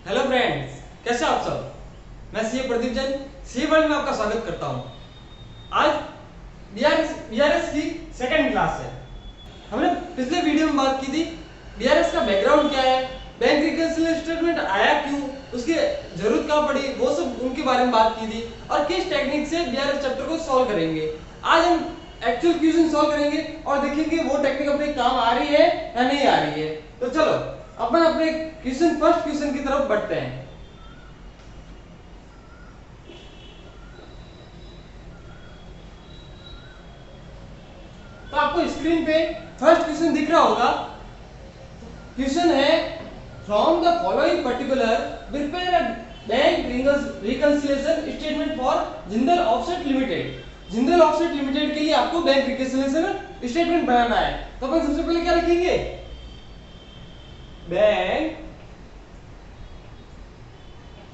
Hello friends, कैसे आप सब। मैं सीए प्रदीप जैन सी वर्ल्ड में आपका स्वागत करता हूं। आज बीआरएस की सेकंड क्लास है। हमने पिछले वीडियो में बात की थी बीआरएस का बैकग्राउंड क्या है, बैंक रिकन्सिलिएशन स्टेटमेंट आया क्यों, उसकी जरूरत कहाँ पड़ी, वो सब उनके बारे में बात की थी और किस टेक्निक से बीआरएस चैप्टर को सॉल्व करेंगे। आज हम एक्चुअल क्वेश्चन सॉल्व करेंगे और देखेंगे वो टेक्निक अपने काम आ रही है या नहीं आ रही है। तो चलो अपन अपने फर्स्ट क्वेश्चन की तरफ बढ़ते हैं। तो आपको स्क्रीन पे फर्स्ट क्वेश्चन दिख रहा होगा। क्वेश्चन है from the following particular prepare a bank reconciliation statement for Jindal offset limited. Jindal offset limited के लिए आपको बैंक रिकंसिलिएशन स्टेटमेंट बनाना है। तो अपन सबसे पहले क्या लिखेंगे, बैंक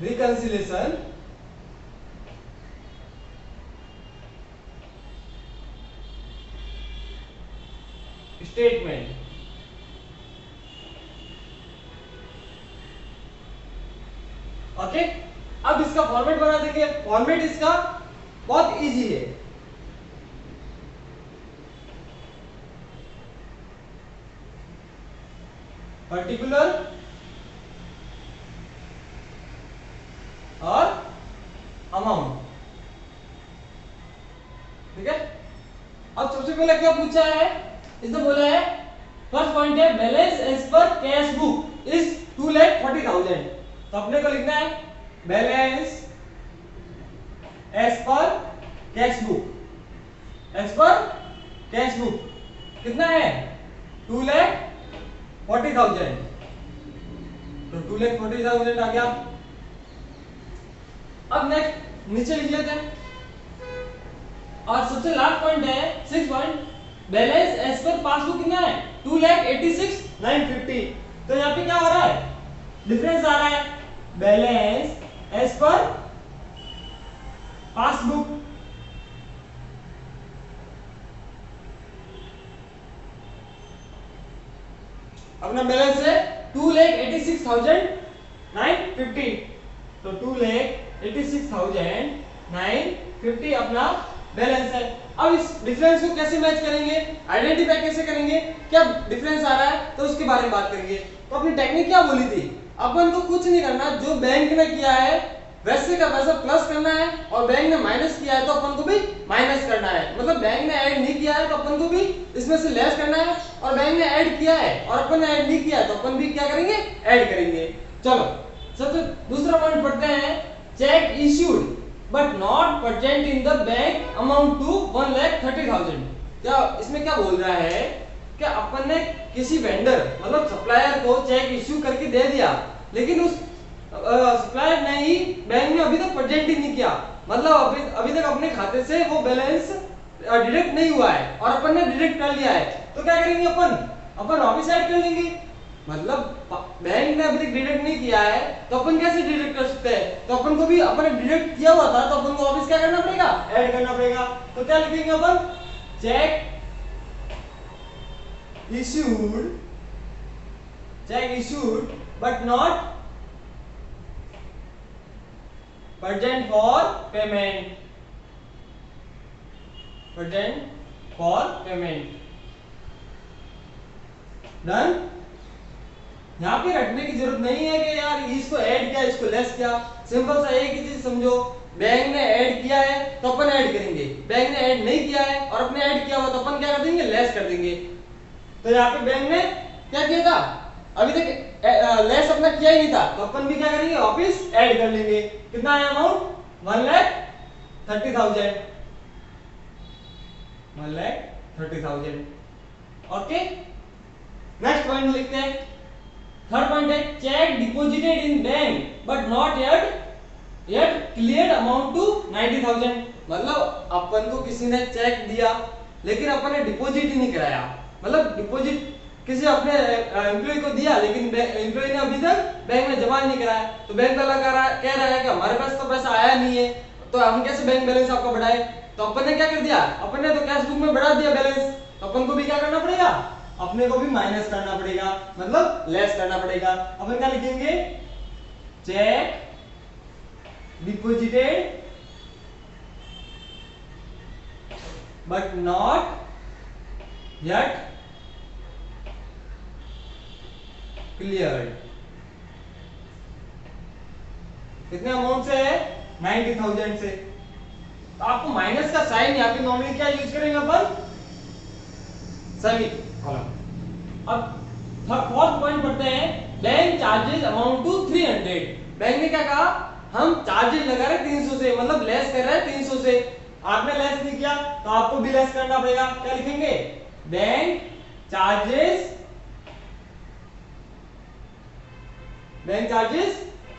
रिकंसिलिएशन स्टेटमेंट। ओके, अब इसका फॉर्मेट बना देंगे। फॉर्मेट इसका बहुत इजी है। पर्टिकुलर और अमाउंट। ठीक है, अब सबसे पहले क्या पूछा है, इसने बोला है फर्स्ट पॉइंट है बैलेंस एज पर कैश बुक इज 2,40,000। तो अपने को लिखना है बैलेंस एज पर कैश बुक, एज पर कैश बुक कितना है 2,40,000। तो 2,40,000 आ गया। अब नेक्स्ट नीचे लिख लेते हैं और सबसे लास्ट पॉइंट है 6 point balance as per passbook कितना है 2,86,950। तो यहाँ पे क्या हो रहा है, डिफरेंस आ रहा है। बैलेंस एज पर पासबुक अपना बैलेंस है 2,86,950। तो 2,86,950 अपना बैलेंस है। अब इस डिफरेंस को कैसे मैच करेंगे, आइडेंटिफाई कैसे करेंगे, क्या डिफरेंस आ रहा है, तो उसके बारे में बात करेंगे। तो अपनी टेक्निक क्या बोली थी, अपन को कुछ नहीं करना, जो बैंक ने किया है वैसे का वैसा प्लस करना है और बैंक ने माइनस किया है तो अपन को भी माइनस करना है। मतलब बैंक ने ऐड नहीं किया है तो अपन को भी इसमें से लेस करना है, और बैंक ने ऐड किया है और अपन ने ऐड नहीं किया है तो अपन भी क्या करेंगे, ऐड करेंगे। चलो सबसे दूसरा पॉइंट पढ़ते हैं, cheque issued but not presented in the bank amount to 1,30,000। क्या इसमें क्या बोल रहा है कि अपन ने किसी वेंडर मतलब सप्लायर को चेक इश्यू करके दे दिया, लेकिन उस सप्लायर ने ही बैंक में अभी तक प्रेजेंट ही नहीं किया, मतलब अभी तक अपने खाते से वो बैलेंस डिडक्ट नहीं हुआ है और अपन ने डिडक्ट कर लिया है। तो क्या करेंगे, अपन वापस ऐड कर लेंगे। मतलब बैंक ने अभी तक डिडक्ट नहीं किया है तो अपन कैसे डिडक्ट कर सकते हैं, तो अपन को भी अपन ने डिडक्ट किया हुआ था तो अपन को वापस क्या करना पड़ेगा, ऐड करना पड़ेगा। तो क्या लिखेंगे अपन, cheque issued but not present for payment, present for payment। Done. यहाँ पे रखने की जरूरत नहीं है कि यार इसको ऐड किया इसको लेस किया, सिंपल सा एक ही चीज समझो, बैंक ने ऐड किया है तो अपन ऐड करेंगे, बैंक ने ऐड नहीं किया है और अपने ऐड किया हुआ तो अपन क्या कर देंगे, लेस कर देंगे। तो यहाँ पे बैंक ने क्या किया था, अभी तक लेस अपना किया ही नहीं था तो अपन भी क्या करेंगे, वापस ऐड कर लेंगे। कितना है अमाउंट, 1,30,000, 1,30,000। ओके, नेक्स्ट पॉइंट लिखते हैं। थर्ड पॉइंट है cheque deposited in bank but not yet cleared amount to 90,000। मतलब अपन को किसी ने चेक दिया लेकिन अपन ने डिपॉजिट ही नहीं कराया, मतलब डिपॉजिट किसी अपने एम्प्लॉय को दिया लेकिन एम्प्लॉय ने अभी तक बैंक में जमा नहीं कराया, तो बैंक वाला कह रहा है कि हमारे पास तो पैसा आया नहीं है तो हम कैसे बैंक बैलेंस आपका बढ़ाए। तो अपन ने क्या कर दिया, अपन ने तो कैश बुक में बढ़ा दिया बैलेंस, तो अपन को भी क्या करना पड़ेगा, अपने को भी माइनस करना पड़ेगा, मतलब लेस करना पड़ेगा। अपन क्या लिखेंगे, check deposited but not yet cleared। कितने अमाउंट से है? 90,000 से। तो आपको माइनस का साइन यहाँ पे नॉर्मली क्या यूज करेंगे अपन? Semi column. अब फोर्थ पॉइंट पढ़ते हैं, bank charges amount to 300। Bank ने क्या कहा? हम चार्जेस लगा रहे 300 से, मतलब लेस कर रहे हैं 300 से। आपने लेस नहीं किया तो आपको भी लेस करना पड़ेगा। क्या लिखेंगे? Bank charges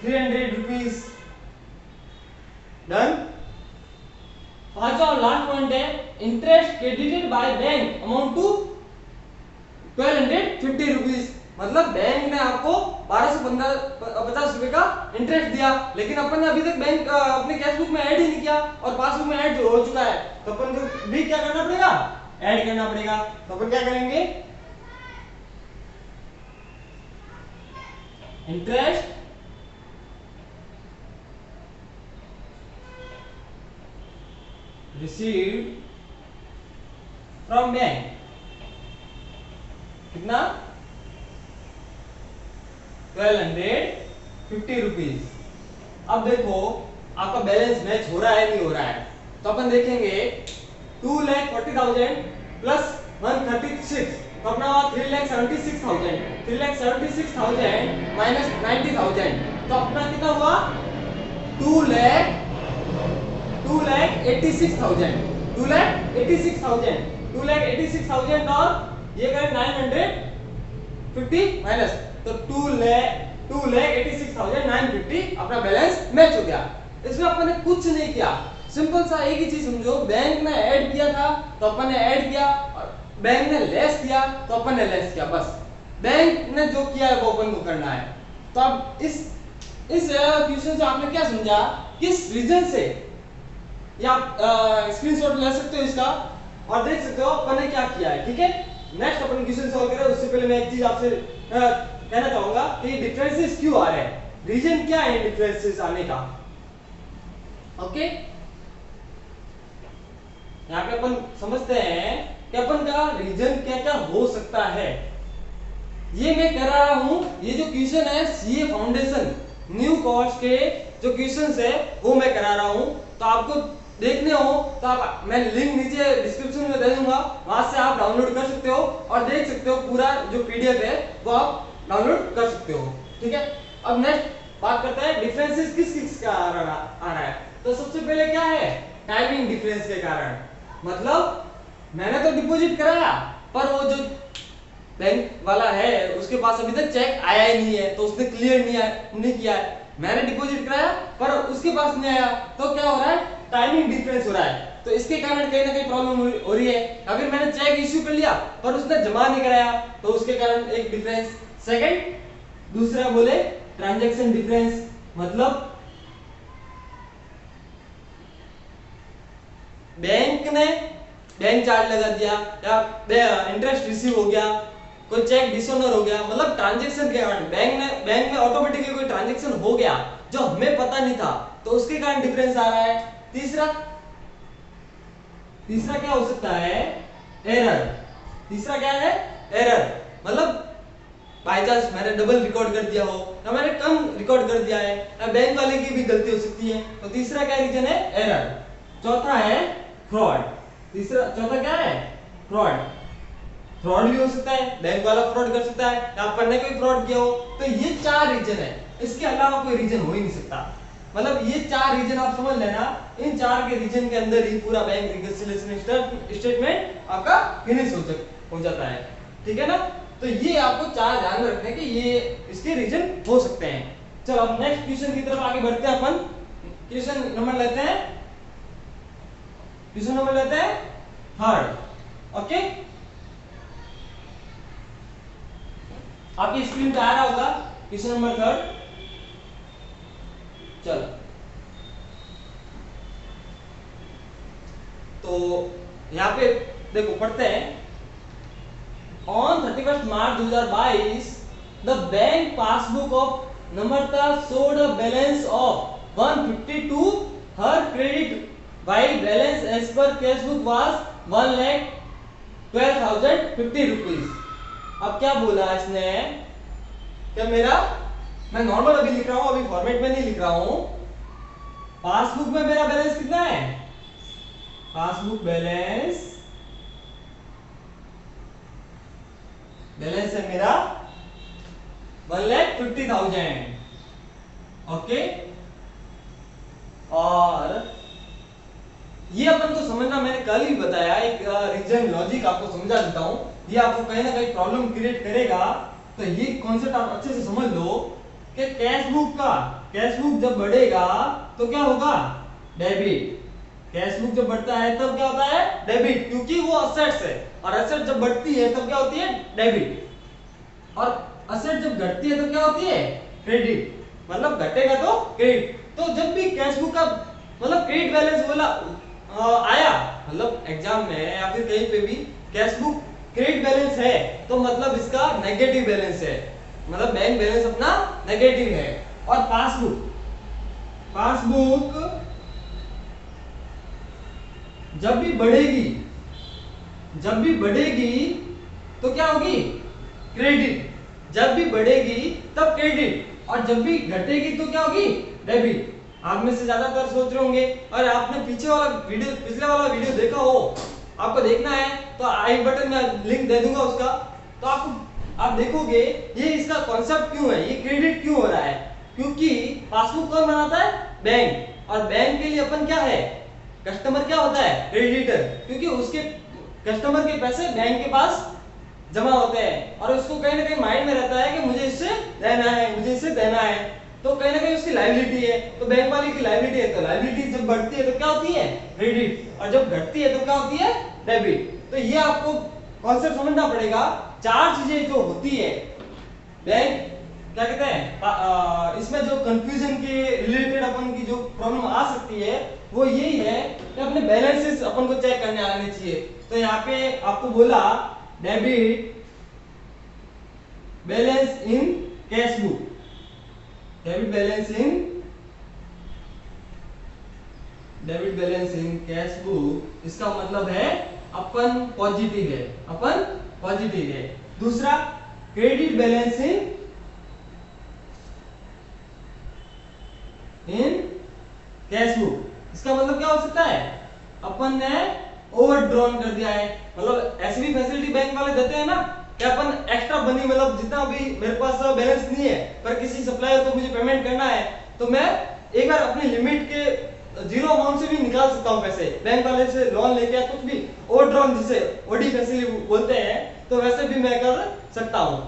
300 rupees. डन। पांचवा और लास्ट पॉइंट है, interest credited by bank amount to 1250 rupees. मतलब बैंक ने आपको 1250 रुपए का इंटरेस्ट दिया, लेकिन अपन ने अभी तक बैंक अपने कैश बुक में ऐड ही नहीं किया और पासबुक में ऐड हो चुका है, तो अपन को भी क्या करना पड़ेगा? ऐड करना पड़ेगा। तो अपन क्या करेंगे? इंटरेस्ट रिसीव्ड फ्रॉम बैंक, कितना? 1250 रुपीज। अब देखो आपका बैलेंस मैच हो रहा है नहीं हो रहा है, तो अपन देखेंगे 2,40,000 प्लस 136, तो अपना 3,76,000। 3,76,000 माइनस 90,000, तो अपना कितना हुआ? 2,86,000। 2,86,000 और ये करें 950 माइनस, तो 2,86,950 अपना बैलेंस मैच हो गया। इसमें अपन ने कुछ नहीं किया, सिंपल सा एक ही चीज समझो, बैंक ने ऐड किया था तो अपन ने ऐड किया, और बैंक ने लेस किया तो अपन ने लेस किया। बस बैंक ने जो किया है वो अपन को करना है। तो अब इस क्वेश्चन से आपने क्या समझा? किस रीजन से, या स्क्रीनशॉट ले सकते हो इसका और देख सकते हो अपन ने क्या किया है। ठीक है, नेक्स्ट अपन क्वेश्चन सॉल्व करें उससे पहले मैं एक चीज आपसे कहना चाहूंगा कि डिफरेंसेस क्यों आ रहे हैं, रीजन क्या है डिफरेंसेस आने का। ओके, यहाँ पे अपन समझते हैं कि अपन का रीजन क्या क्या हो सकता है। ये मैं कर रहा हूं, ये जो क्वेश्चन है सीए फाउंडेशन न्यू कोर्स के जो क्वेश्चंस है वो मैं करा रहा हूं। तो आपको देखने हो तो आप, मैं लिंक नीचे डिस्क्रिप्शन में दे दूंगा, वहां से आप डाउनलोड कर सकते हो और देख सकते हो पूरा जो पीडीएफ है वो आप डाउनलोड कर सकते हो। ठीक है, अब नेक्स्ट बात करते हैं डिफरेंसेस किस किस का आ रहा है। तो सबसे पहले क्या है? टाइमिंग डिफरेंस के कारण। मतलब मैंने तो डिपॉजिट कराया पर वो जो बैंक वाला है उसके पास अभी तक चेक आया ही नहीं है, तो उसने क्लियर नहीं किया है। मैंने डिपॉजिट कराया पर उसके पास नहीं आया, तो क्या हो रहा है? टाइमिंग डिफरेंस हो रहा है। तो इसके कारण कहीं ना कहीं प्रॉब्लम हो रही है। अगर मैंने चेक इश्यू कर लिया पर उसने जमा नहीं कराया, तो उसके कारण एक डिफरेंस। सेकंड, दूसरा बोले ट्रांजैक्शन डिफरेंस, मतलब बैंक ने बैंक चार्ज लगा दिया या इंटरेस्ट रिसीव हो गया, कोई चेक डिसऑनर हो गया, मतलब ट्रांजैक्शन के कारण बैंक में ऑटोमेटिकली कोई ट्रांजैक्शन हो गया जो हमें पता नहीं था, तो उसके कारण डिफरेंस आ रहा है। तीसरा क्या हो सकता है? एरर। तीसरा क्या है? एरर, मतलब बाय चांस मैंने डबल रिकॉर्ड कर दिया हो या मैंने कम रिकॉर्ड कर दिया है, या बैंक वाले की भी गलती हो सकती है, तो तीसरा क्या रीजन है? एरर। चौथा है फ्रॉड। चौथा क्या है? फ्रॉड भी हो सकता है, बैंक वाला फ्रॉड कर सकता है या अपन ने कोई फ्रॉड किया हो। तो ये चार रीजन है, इसके अलावा कोई रीजन हो ही नहीं सकता। मतलब ये चार रीजन आप समझ लेना, इन चार के रीजन के अंदर ही पूरा बैंक रिकंसिलिएशन स्टेटमेंट आपका फिनिश हो जाता है। ठीक है ना? तो ये आपको चार ध्यान रखने के ये इसके रीजन हो सकते हैं। चलो अब नेक्स्ट क्वेश्चन की तरफ आगे बढ़ते हैं। अपन क्वेश्चन नंबर लेते हैं थर्ड। ओके, आपकी स्क्रीन पे आ रहा होगा क्वेश्चन नंबर थर्ड। चलो, तो यहां पे देखो पढ़ते हैं। On 31 March 2022 the bank passbook of Namrata showed a balance of 150 to her credit, while balance as per cashbook was 1,12,050 rupees. अब क्या बोला इसने, क्या मेरा, मैं नॉर्मल अभी लिख रहा हूं, अभी फॉर्मेट में नहीं लिख रहा हूं। पासबुक में मेरा बैलेंस कितना है, पासबुक बैलेंस है मेरा 1,50,000। ओके, और ये अपन को समझना, मैंने कल ही बताया, एक रीजन लॉजिक आपको समझा देता हूं, ये आपको कहीं ना कहीं प्रॉब्लम क्रिएट करेगा। तो ये कॉन्सेप्ट आप अच्छे से समझ लो कि कैशबुक जब बढ़ेगा तो क्या होगा, डेबिट। कैशबुक जब बढ़ता है तब क्या होता है, डेबिट, क्योंकि वो असेट्स है, और असेट जब बढ़ती है तब क्या होती है, डेबिट, और असेट जब घटती है तो क्या होती है, क्रेडिट। मतलब घटेगा तो क्रेडिट। तो जब भी कैशबुक का मतलब क्रेडिट बैलेंस बोला आया, मतलब एग्जाम में या फिर कहीं पे भी कैशबुक क्रेडिट बैलेंस है, तो मतलब इसका नेगेटिव बैलेंस है, मतलब बैंक बैलेंस अपना नेगेटिव है। और पासबुक जब भी बढ़ेगी तो क्या होगी, क्रेडिट। जब भी बढ़ेगी तब क्रेडिट, और जब भी घटेगी तो क्या होगी, डेबिट। आप में से ज्यादातर सोच रहे होंगे, और आपने पिछले वाला वीडियो देखा हो, आपको देखना है तो आई बटन में लिंक दे दूंगा उसका, तो आप देखोगे ये इसका कॉन्सेप्ट क्यों है, ये क्रेडिट क्यों हो रहा है, क्योंकि पासबुक कौन बनाता है, बैंक, और बैंक के लिए अपन क्या है, कस्टमर क्या होता है, क्रेडिटर, क्योंकि उसके कस्टमर के पैसे बैंक के पास जमा होते हैं, और उसको कहीं ना कहीं माइंड में रहता है कि मुझे इससे देना है, तो कहीं ना कहीं उसकी लायबिलिटी है, तो बैंक वाले की लायबिलिटी है, तो लायबिलिटी जब बढ़ती है तो क्या होती है, क्रेडिट, और जब घटती है तो क्या होती है, डेबिट। तो ये आपको कॉन्सेप्ट समझना पड़ेगा। चार चीजें जो होती है बैंक, क्या कहते हैं, इसमें जो कंफ्यूजन के रिलेटेड अपन की जो प्रॉब्लम आ सकती है वो यही है कि अपने बैलेंसेस अपन को चेक करने आने चाहिए। तो यहाँ पे आपको बोला डेबिट बैलेंस इन कैशबुक, डेबिट बैलेंस इन कैशबुक, इसका मतलब है अपन पॉजिटिव है। दूसरा क्रेडिट बैलेंस इन कैशबुक, इसका मतलब क्या हो सकता है, अपन ने ओवरड्रॉन कर दिया है, मतलब ऐसी भी फैसिलिटी बैंक वाले देते हैं ना कि अपन एक्स्ट्रा बनी, मतलब जितना भी मेरे पास बैलेंस नहीं है पर किसी सप्लायर को मुझे पेमेंट करना है, तो मैं एक बार अपनी लिमिट के जीरो अमाउंट से भी निकाल सकता हूं पैसे, बैंक वाले से लोन लेके, कुछ भी ओवरड्रॉन जिसे ओडी फैसिलिटी बोलते हैं, तो वैसे भी मैं कर सकता हूं।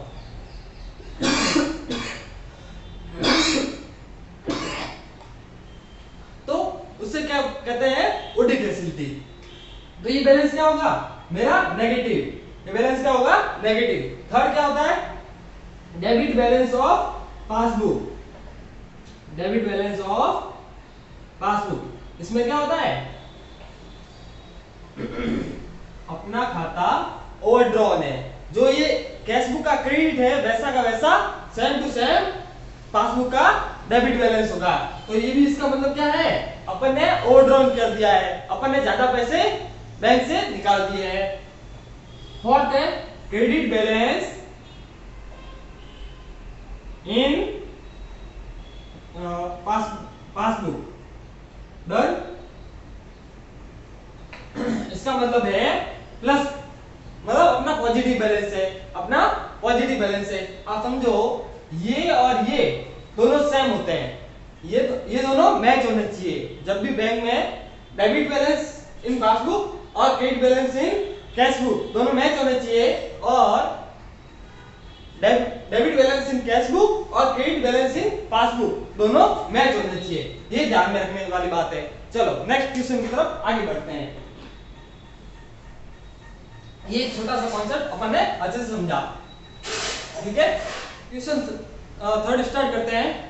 तो उससे क्या कहते हैं, ओडी फैसिलिटी। तो ये बैलेंस क्या होगा, मेरा नेगेटिव, ये बैलेंस क्या होगा, नेगेटिव। थर्ड क्या होता है, डेबिट बैलेंस ऑफ पासबुक, इसमें क्या होता है, अपना खाता ओवरड्रॉन है, जो ये कैशबुक का क्रेडिट है वैसा का वैसा सेम टू सेम पासबुक का डेबिट बैलेंस होगा। तो ये भी इसका मतलब क्या है, अपन ने ओवरड्रॉन कर दिया है, अपन ने ज्यादा पैसे बैंक से निकाल दिए हैं। फोर्थ है credit balance in passbook, done. इसका मतलब है प्लस, मतलब अपना पॉजिटिव बैलेंस है, आप समझो ये और ये दोनों सेम होते हैं, ये दोनों मैच होने चाहिए। जब भी बैंक में डेबिट बैलेंस इन पासबुक और क्रेडिट बैलेंस इन कैशबुक दोनों मैच होने चाहिए, और डेबिट बैलेंस इन कैशबुक और क्रेडिट बैलेंस इन पासबुक दोनों मैच होने चाहिए, ये ध्यान में रखने वाली बात है। चलो नेक्स्ट क्वेश्चन की तरफ आगे बढ़ते हैं। ये छोटा सा कॉन्सेप्ट अपन ने अच्छे से समझा, ठीक है। क्वेश्चन थर्ड स्टार्ट करते हैं।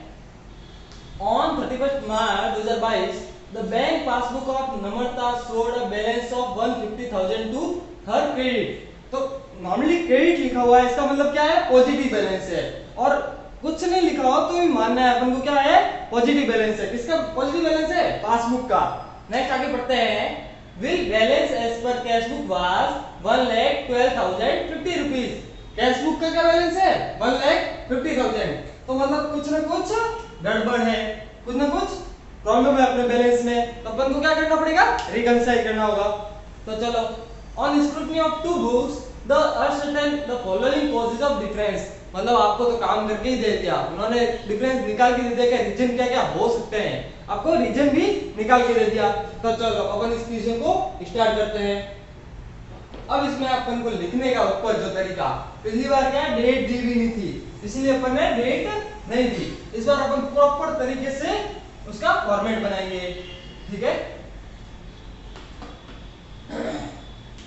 On 31 March 2022 the bank passbook of Namrata showed a balance of 150,000 to her credit. तो नॉर्मली क्रेडिट लिखा हुआ है, इसका मतलब क्या है, पॉजिटिव बैलेंस है, और कुछ नहीं लिखा हो तो भी मानना है अपन को क्या है, पॉजिटिव बैलेंस है। किसका पॉजिटिव बैलेंस है, पासबुक का। नेक्स्ट आगे पढ़ते हैं, विल बैलेंस एज पर cash book was 1,12,050 rupees. Cash book का क्या बैलेंस है, 1,50,000। तो मतलब कुछ ना कुछ गड़बड़ है, कुछ ना कुछ प्रॉब्लम है अपने बैलेंस में, तो अपन को क्या करना पड़ेगा, रिकंसाइल करना होगा। तो चलो, on scrutiny of two books the ascertain the following causes of difference. मतलब आपको तो काम करके ही दे दिया, उन्होंने डिफरेंस निकाल के दे दिया कि रीजन क्या क्या हो सकते हैं, आपको रीजन भी निकाल के दे दिया। तो चलो अपन इस चीजों को स्टार्ट करते हैं। अब इसमें अपन को लिखने का ऊपर जो तरीका, पिछली बार क्या डेट दी भी नहीं थी, इसलिए अपन ने डेट नहीं दी। इस बार अपन प्रॉपर तरीके से उसका फॉर्मेट बनाएंगे, ठीक है।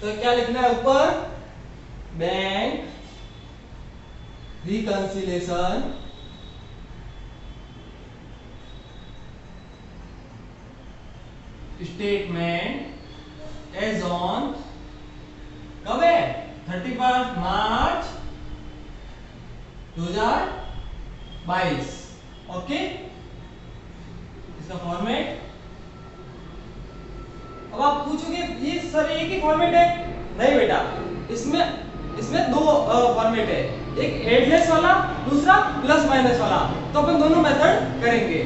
तो क्या लिखना है ऊपर, bank reconciliation statement as on, कब है, 31 मार्च 2022। ओके, इसका फॉर्मेट। अब आप पूछोगे ये सर एक ही फॉर्मेट है, नहीं बेटा, इसमें दो फॉर्मेट है, एक एडलेस वाला, दूसरा प्लस माइनस वाला। तो अपन दोनों मेथड करेंगे,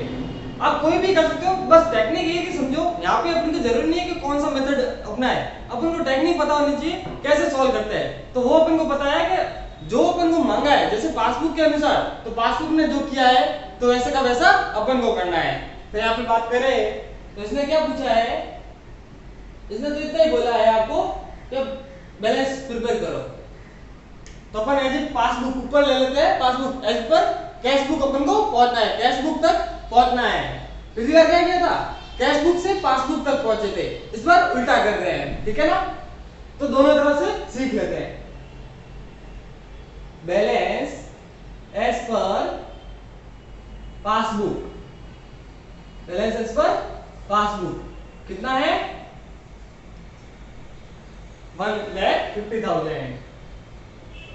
आप कोई भी कर सकते हो, बस टेक्निक ये कि समझो, यहाँ पे अपन को जरूरी नहीं है कि कौन सा मेथड अपना है, अपन को टेक्निक पता होनी चाहिए कैसे सॉल्व करते हैं। तो वो अपन को पता है कि जो अपन को मांगा है, जैसे पासबुक के अनुसार, तो पासबुक ने जो किया है तो वैसे का वैसा अपन को करना है। तो यहाँ पे बात करें तो इसने क्या पूछा है, इसने तो इतना ही बोला है आपको कि बैलेंस प्रिपेयर करो। तो अपन एज पासबुक ऊपर ले लेते हैं, पासबुक एज पर कैश बुक अपन को पहुंचना है, कैश बुक तक पहुंचना है। पिछली बार क्या किया था, कैश बुक से पासबुक तक पहुंचे थे, इस बार उल्टा कर रहे हैं, ठीक है ना। तो दोनों तरफ से सीख लेते हैं। Balance as per passbook, balance as per passbook कितना है, 1,50,000।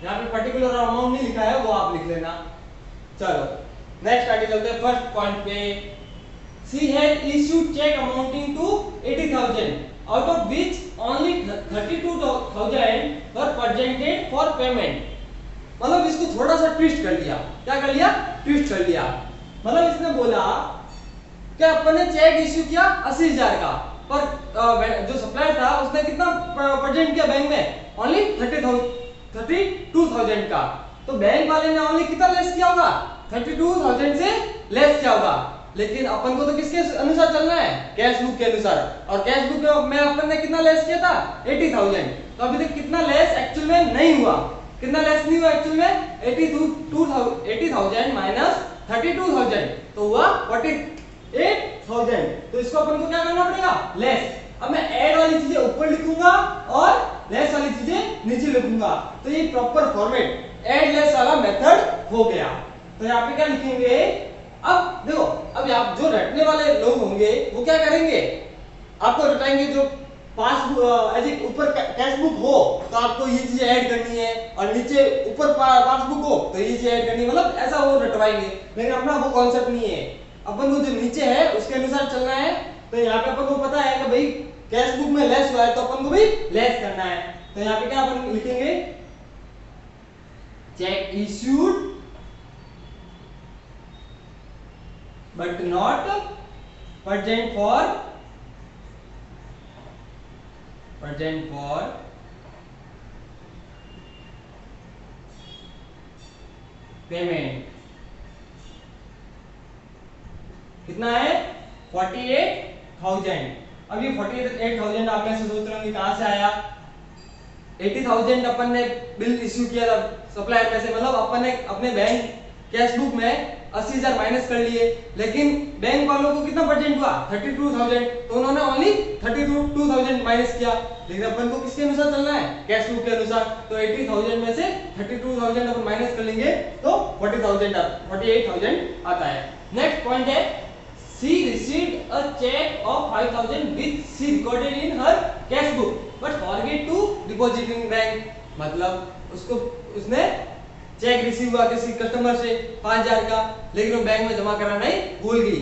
यहाँ पे पर्टिकुलर अमाउंट नहीं लिखा है, वो आप लिख लेना। चलो नेक्स्ट आगे चलते हैं, फर्स्ट पॉइंट पे। She had issued cheque amounting to 80,000 out of which only 32,000 were presented for payment. मतलब इसको थोड़ा सा ट्विस्ट कर लिया, क्या कर लिया, ट्विस्ट कर लिया। मतलब इसने बोला कि अपन ने चेक इश्यू किया 80,000 का, पर जो सप्लायर था उसने कितना प्रेजेंट किया बैंक में, ओनली 32,000 का। तो बैंक वाले ने ओनली कितना लेस किया होगा, 32,000 से लेस किया होगा। लेकिन अपन को तो किसके अनुसार चलना है, कैश बुक के अनुसार, और कैश बुक में अपन ने कितना लेस किया था, 80,000। तो अभी तक कितना लेस एक्चुअल में नहीं हुआ, कितना लेस नहीं हुआ एक्चुअल में, 80,000 माइनस 32,000 तो हुआ 48,000। तो इसको अपन को क्या करना पड़ेगा, लेस। अब मैं ऐड वाली चीजें ऊपर लिखूंगा और लेस वाली चीजें नीचे लिखूंगा। तो ये प्रॉपर फॉर्मेट ऐड लेस वाला मेथड हो गया। तो यहाँ पे क्या लिखेंगे, अब देखो, अब आप जो रटने वाले लोग होंगे वो क्या करेंगे, आपको रटाएंगे। जो पासबुक एज ऊपर कैश बुक हो तो आपको ये चीजें ऐड करनी है, और नीचे ऊपर पासबुक हो तो ये चीजें ऐड करनी है, मतलब ऐसा वो रटवाएंगे। लेकिन अपना वो कॉन्सेप्ट नहीं है, अपन को जो नीचे है उसके अनुसार चलना है। तो यहाँ पे अपन को पता है कि भाई कैश बुक में लेस हुआ है तो अपन को भी लेस करना है। तो यहाँ पे क्या अपन लिखेंगे, check issued but not present for payment. कितना है, 48,000। अब ये 48,000 आप में से सोच रहे होंगे कहां से आया। 80,000 अपन ने बिल इश्यू किया था सप्लायर में से, मतलब अपन ने अपने बैंक कैश बुक में 80,000 माइनस कर लिए, लेकिन बैंक वालों को कितना परसेंट हुआ, 32,000। तो उन्होंने ओनली 32,000 माइनस किया। लेकिन अपन को किसके अनुसार चलना है, कैश बुक के अनुसार। तो 80,000 में से 32,000 अपन माइनस कर लेंगे तो 48,000 आता है। नेक्स्ट पॉइंट है, she received a check of 5,000 which she recorded in her cash book but forget to deposit in bank। मतलब उसने चेक रिसीव हुआ किसी कस्टमर से 5,000 का, लेकिन वो बैंक में जमा कराना ही भूल गई।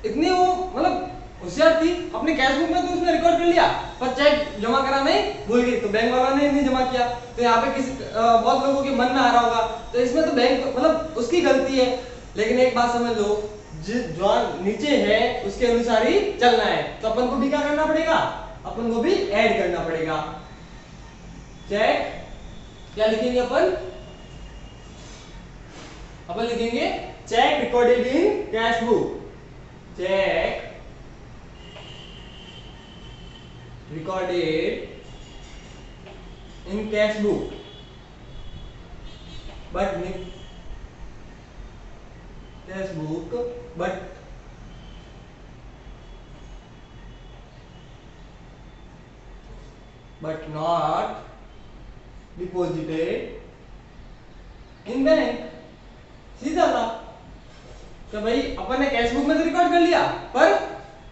इतनी वो मतलब होशियार थी, अपने कैश बुक में तो उसने रिकॉर्ड कर लिया, पर चेक जमा कराना ही भूल गई, तो बैंक वाला ने नहीं जमा किया। तो यहाँ पे किसी बहुत लोगों के मन में आ रहा होगा, तो इसमें तो बैंक मतलब उसकी गलती है। लेकिन एक बात समझ लो, जो नीचे है उसके अनुसार ही चलना है। तो अपन को भी क्या करना पड़ेगा, अपन को भी ऐड करना पड़ेगा। चेक क्या लिखेंगे अपन लिखेंगे cheque recorded in cash book, cheque recorded in cash book, but cash book but not deposited in bank। सीधा था कि भाई अपन ने कैश बुक में तो रिकॉर्ड कर लिया, पर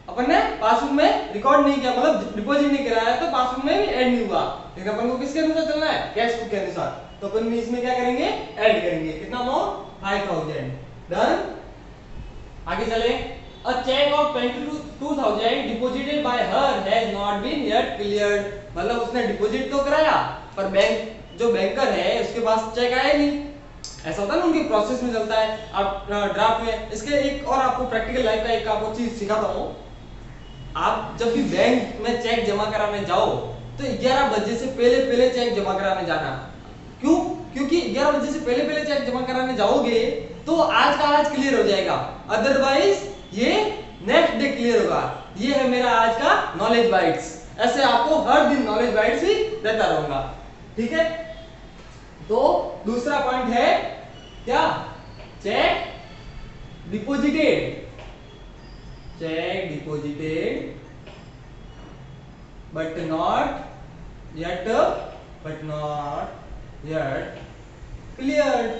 अपन ने पासबुक में रिकॉर्ड नहीं किया, मतलब डिपॉजिट नहीं कराया, तो पासबुक में भी ऐड नहीं हुआ। लेकिन अपन को किसके अनुसार चलना है, कैश बुक के अनुसार। तो अपन इसमें क्या करेंगे, ऐड करेंगे। कितना अमाउंट, 5,000। डन। आगे चले। A cheque of 22,000 deposited by her has not been yet cleared. मतलब उसने डिपॉजिट तो कराया, पर बैंक जो बैंकर है उसके पास चेक आया नहीं। ऐसा होता है ना, उनकी प्रोसेस में चलता है। आप ड्राफ्ट में इसके एक और आपको प्रैक्टिकल लाइफ का एक आपको चीज सिखाता हूँ। आप जब भी बैंक में चेक जमा कराने जाओ तो 11 बजे से पहले चेक जमा कराने जाना। क्यों? क्योंकि 11 बजे से पहले चेक जमा कराने जाओगे तो आज का आज क्लियर हो जाएगा, अदरवाइज ये नेक्स्ट डे क्लियर होगा। ये है मेरा आज का नॉलेज बाइट्स। ऐसे आपको हर दिन नॉलेज बाइट्स ही देता रहूंगा, ठीक है। तो दूसरा पॉइंट है क्या, check deposited, check deposited but not yet cleared।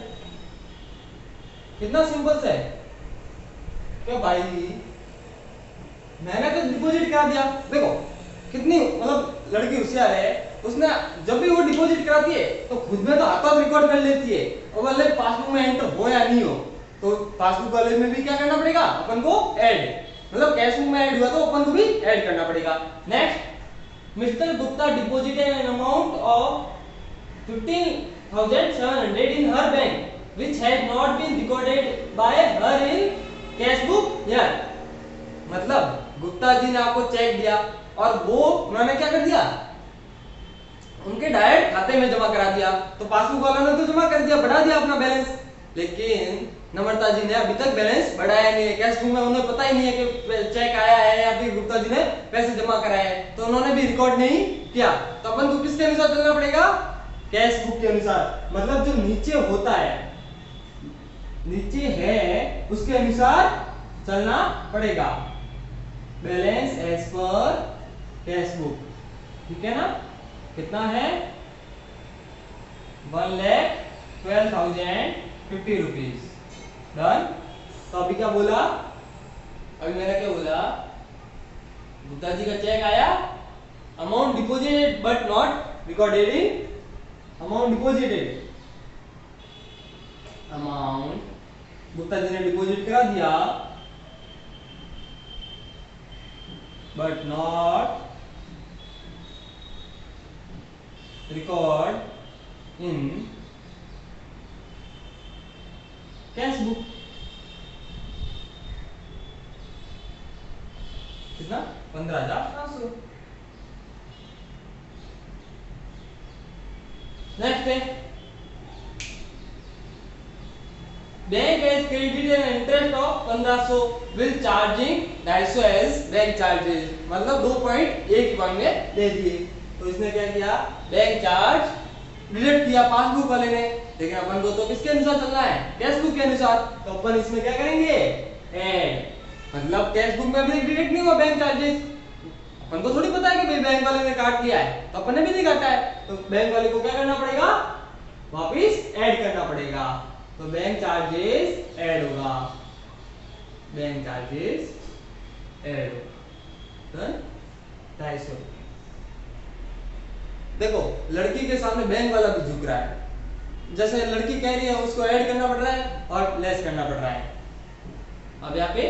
कितना सिंपल है क्या भाई, मैंने तो डिपॉजिट करा दिया। देखो कितनी मतलब लड़की होशियार है, उसने जब भी वो डिपॉजिट कराती है तो खुद में तो हाथों रिकॉर्ड कर लेती है, और वाले पासबुक में एंटर हो या नहीं हो, तो पासबुक वाले में भी क्या करना पड़ेगा अपन को, ऐड। मतलब कैश बुक में ऐड हुआ तो अपन को भी ऐड करना पड़ेगा। Next, mister Gupta deposited an amount of 15,700 in her bank which has not been recorded by her in cash book yet। मतलब गुप्ता जी ने आपको चेक दिया और वो उन्होंने क्या कर दिया, उनके डायरेक्ट खाते में जमा करा दिया। तो पासबुक वाला ने तो जमा कर दिया, बढ़ा दिया अपना बैलेंस, लेकिन नम्रता जी ने अभी तक बैलेंस बढ़ाया नहीं है। कैश बुक में उन्हें पता ही नहीं है कि चेक आया है या फिर गुप्ता जी ने पैसे जमा कराए हैं, तो उन्होंने भी रिकॉर्ड नहीं किया। तो अपन को किसके अनुसार चलना पड़ेगा, कैश बुक के अनुसार। मतलब जो नीचे होता है, नीचे है उसके अनुसार चलना पड़ेगा, बैलेंस एज पर कैश बुक, ठीक है ना। कितना है, 1,12,050 रुपीज। डन। तो अभी क्या बोला, अभी मैंने क्या बोला, गुप्ता जी का चेक आया, amount deposited but not recorded in, amount deposited, amount Gupta ji ने डिपॉजिट करा दिया but not record in cash book. कितना, 15,700। नेक्स्ट है, bank has credited an interest of 1500 will charging 250 as bank charges. मतलब 2.1 में दे दिए। तो इसने क्या किया, बैंक चार्ज डिडक्ट किया पासबुक वाले ने, लेकिन अपन को तो किसके अनुसार चलना है, कैश बुक के अनुसार। तो अपन इसमें क्या करेंगे, ऐड। मतलब कैश बुक में अभी डिडक्ट नहीं हुआ बैंक चार्जेस, अपन को थोड़ी पता है कि भाई बैंक वाले ने काट दिया है, तो अपन ने भी नहीं काटा है, तो बैंक वाले को क्या करना पड़ेगा, वापिस ऐड करना पड़ेगा। तो बैंक चार्जेस ऐड होगा, बैंक चार्जेस ऐड होगा 250। देखो लड़की के सामने बैंक वाला भी झुक रहा है, जैसे लड़की कह रही है उसको ऐड करना पड़ रहा है और लेस करना पड़ रहा है। अब यहाँ पे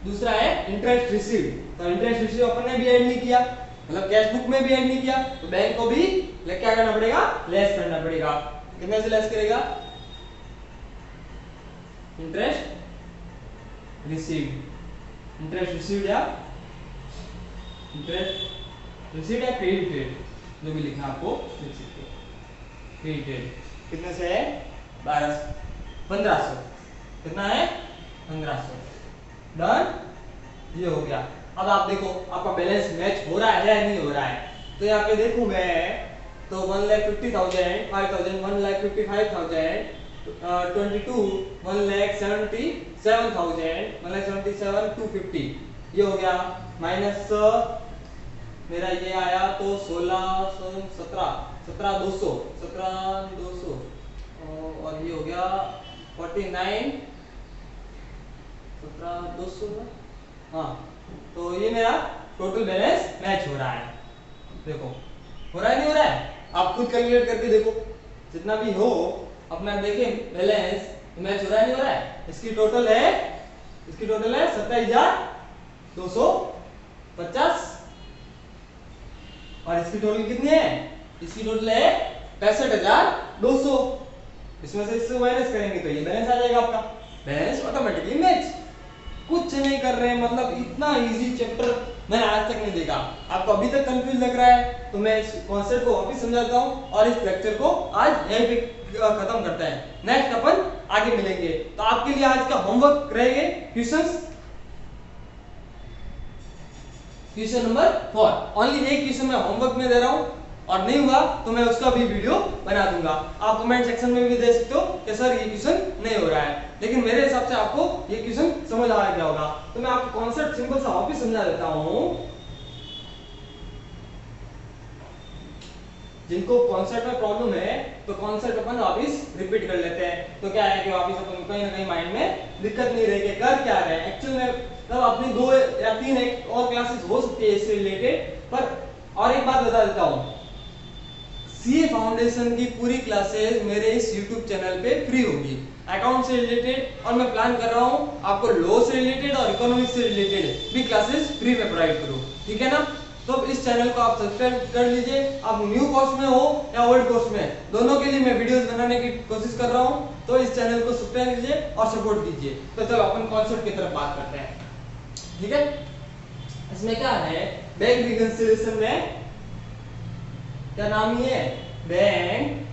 दूसरा है इंटरेस्ट रिसीव, तो इंटरेस्ट रिसीव अपन ने भी ऐड नहीं किया, मतलब कैश बुक में भी ऐड नहीं किया, तो बैंक को भी क्या करना पड़ेगा, लेस करना पड़ेगा। कितने से लेस करेगा, इंटरेस्ट रिसीव, इंटरेस्ट रिसीव या इंटरेस्ट रिसीव या क्रेडिटेड, जो भी लिखा आपको लिख सकते हो। क्रेडिटेड कितने से है, 1500, कितना है 1500, डन, ये हो गया। अब आप देखो आपका बैलेंस मैच हो रहा है या नहीं हो रहा है, तो यहाँ पे देखूं मैं तो 1,50,000, 5,000, 1,55,000, 22, 1,77,000, 1,77,250, ये हो गया। माइनस मेरा ये आया तो 1600, 17,200, 17,200 और ये हो गया 49, 17,200, हाँ, तो ये मेरा टोटल बैलेंस मैच हो रहा है। देखो हो रहा है नहीं हो रहा है, आप खुद कैलकुलेट करके देखो, जितना भी हो अपना देखें बैलेंस मैच हो रहा है नहीं हो रहा है। इसकी टोटल है 27,250 और इसकी टोटल कितनी है, इसकी टोटल है 65,200। इसमें से इससे माइनस करेंगे तो ये बैलेंस आ जाएगा आपका, बैलेंस ऑटोमेटिकली मैच। कुछ नहीं कर रहे हैं, मतलब इतना इजी चैप्टर मैंने आज तक नहीं देखा। आपको अभी तक कंफ्यूज लग रहा है तो मैं इस कॉन्सेप्ट को वापस समझाता हूँ और इस लेक्चर को आज यहीं पे खत्म करते हैं। नेक्स्ट अपन आगे मिलेंगे। तो आपके लिए आज का होमवर्क रहेंगे क्वेश्चंस, क्वेश्चन नंबर 4, ओनली एक क्वेश्चन मैं होमवर्क में दे रहा हूँ और नहीं हुआ तो मैं उसका भी वीडियो बना दूंगा। आप कमेंट सेक्शन में भी दे सकते हो कि सर ये क्वेश्चन नहीं हो रहा है, लेकिन मेरे हिसाब से आपको ये क्वेश्चन समझ आ गया होगा। तो मैं आपको कॉन्सेप्ट सिंपल सा वापस समझा देता हूँ। जिनको कॉन्सेप्ट में प्रॉब्लम है तो कॉन्सेप्ट अपन वापस रिपीट कर लेते हैं, तो क्या है कि वापस अपन कहीं ना कहीं माइंड में दिक्कत नहीं रहेगी कर क्या रहे हैं एक्चुअल में। मतलब अपनी 2 या 3 और क्लासेस हो सकती है इससे रिलेटेड, पर और एक बात बता देता हूँ, सीए फाउंडेशन की पूरी क्लासेस मेरे इस यूट्यूब चैनल पे फ्री होगी, अकाउंट से रिलेटेड, और मैं प्लान कर रहा हूँ आपको लॉ से रिलेटेड और इकोनॉमिक्स से रिलेटेड भी क्लासेस फ्री में प्रोवाइड करूँ, ठीक है ना। तो इस चैनल को आप सब्सक्राइब कर लीजिए, आप न्यू कोर्स में हो या ओल्ड कोर्स में, दोनों के लिए मैं वीडियोस बनाने की कोशिश कर रहा हूँ। तो इस चैनल को सब्सक्राइब कीजिए और सपोर्ट कीजिए। तो चलो अपन कॉन्सेप्ट की तरफ बात करते हैं, ठीक है। इसमें क्या है, बैंक रिकंसिलिएशन में क्या नाम ही है, बैंक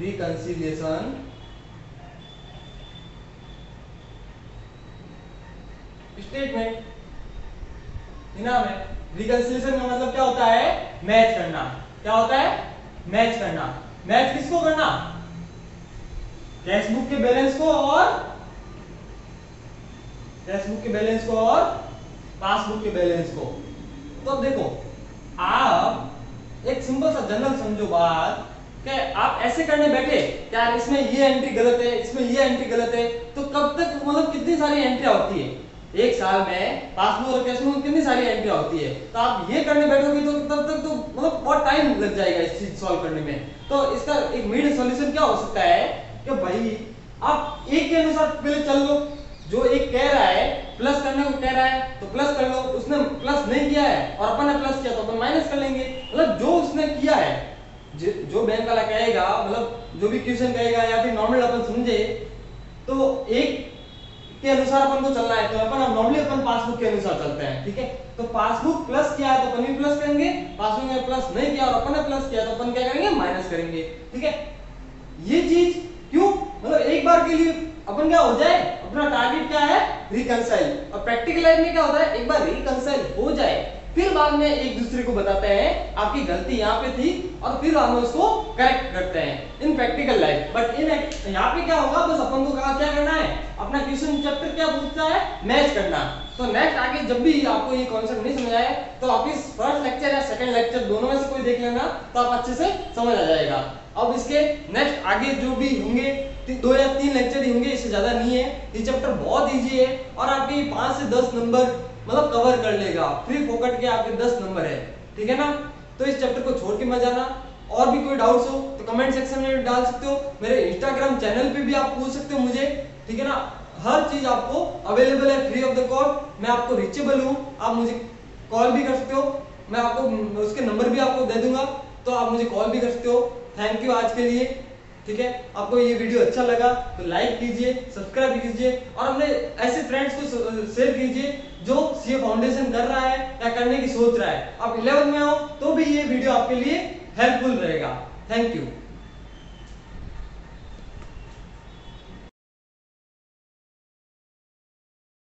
रिकंसिलिएशन स्टेटमेंट नाम है। रिकंसिलिएशन का मतलब क्या होता है, मैच करना। क्या होता है, मैच करना। मैच किसको करना, कैश बुक के बैलेंस को और पासबुक के बैलेंस को। तो अब देखो आप एक सिंपल सा जनरल समझो बात कि आप ऐसे करने बैठे यार इसमें ये एंट्री गलत है, इसमें ये एंट्री गलत है, तो कब तक, मतलब कितनी सारी एंट्री होती है एक साल में पासबुक और कैश बुक में, कितनी सारी एंट्री होती है। तो आप ये करने बैठोगे तो तब तक तो मतलब बहुत टाइम लग जाएगा इस चीज सॉल्व करने में। तो इसका एक मिड सॉल्यूशन क्या हो सकता है कि भाई आप एक के अनुसार पहले चल लो, जो एक कह रहा है प्लस करने को कह रहा है तो प्लस कर लो, उसने प्लस नहीं किया है और अपन ने प्लस किया तो अपन माइनस कर लेंगे। मतलब जो उसने किया है, जो बैंक वाला कहेगा, मतलब जो भी क्वेश्चन कहेगा या फिर नॉर्मल अपन समझे तो एक के अनुसार अपन को चलना है, तो अपन नॉर्मली अपन पासबुक के अनुसार चलते हैं, ठीक है। तो पासबुक प्लस किया है तो अपन भी प्लस करेंगे, पासबुक में प्लस नहीं किया और अपन ने प्लस किया तो अपन क्या करेंगे, माइनस करेंगे, ठीक है। ये चीज क्यों, मतलब एक बार के लिए अपन क्या हो जाए, अपना टारगेट क्या है, रिकंसाइल। और प्रैक्टिकल लाइफ में क्या होता है, एक बार रिकंसाइल हो जाए फिर बाद में एक दूसरे को बताते हैं आपकी गलती यहाँ पे थी और फिर बाद में उसको करेक्ट करते हैं इन प्रैक्टिकल लाइफ। बट इन यहाँ पे क्या होगा, बस अपन को क्या करना है, अपना क्वेश्चन चैप्टर क्या पूछता है, मैच करना। तो नेक्स्ट आगे जब भी आपको ये कॉन्सेप्ट नहीं समझ आए तो वापिस फर्स्ट लेक्चर या सेकंड लेक्चर दोनों में से कोई देख लेना, तो आप अच्छे से समझ आ जाएगा। अब इसके नेक्स्ट आगे जो भी होंगे 2 या 3 लेक्चर ही होंगे, इससे ज्यादा नहीं है। ये चैप्टर बहुत इजी है और आपके 5 से 10 नंबर मतलब कवर कर लेगा, फ्री फोकट के आपके 10 नंबर है, ठीक है ना। तो इस चैप्टर को छोड़ के मत जाना, और भी कोई डाउट्स हो तो कमेंट सेक्शन में डाल सकते हो, मेरे इंस्टाग्राम चैनल पे भी आप पूछ सकते हो मुझे, ठीक है ना। हर चीज आपको अवेलेबल है फ्री ऑफ द कॉस्ट, मैं आपको रीचेबल हूँ, आप मुझे कॉल भी कर सकते हो, मैं आपको उसके नंबर भी आपको दे दूंगा, तो आप मुझे कॉल भी कर सकते हो। थैंक यू आज के लिए, ठीक है। आपको ये वीडियो अच्छा लगा तो लाइक कीजिए, सब्सक्राइब कीजिए और अपने ऐसे फ्रेंड्स को शेयर कीजिए जो सीए फाउंडेशन कर रहा है या करने की सोच रहा है। आप 11 में हो तो भी ये वीडियो आपके लिए हेल्पफुल रहेगा। Thank you.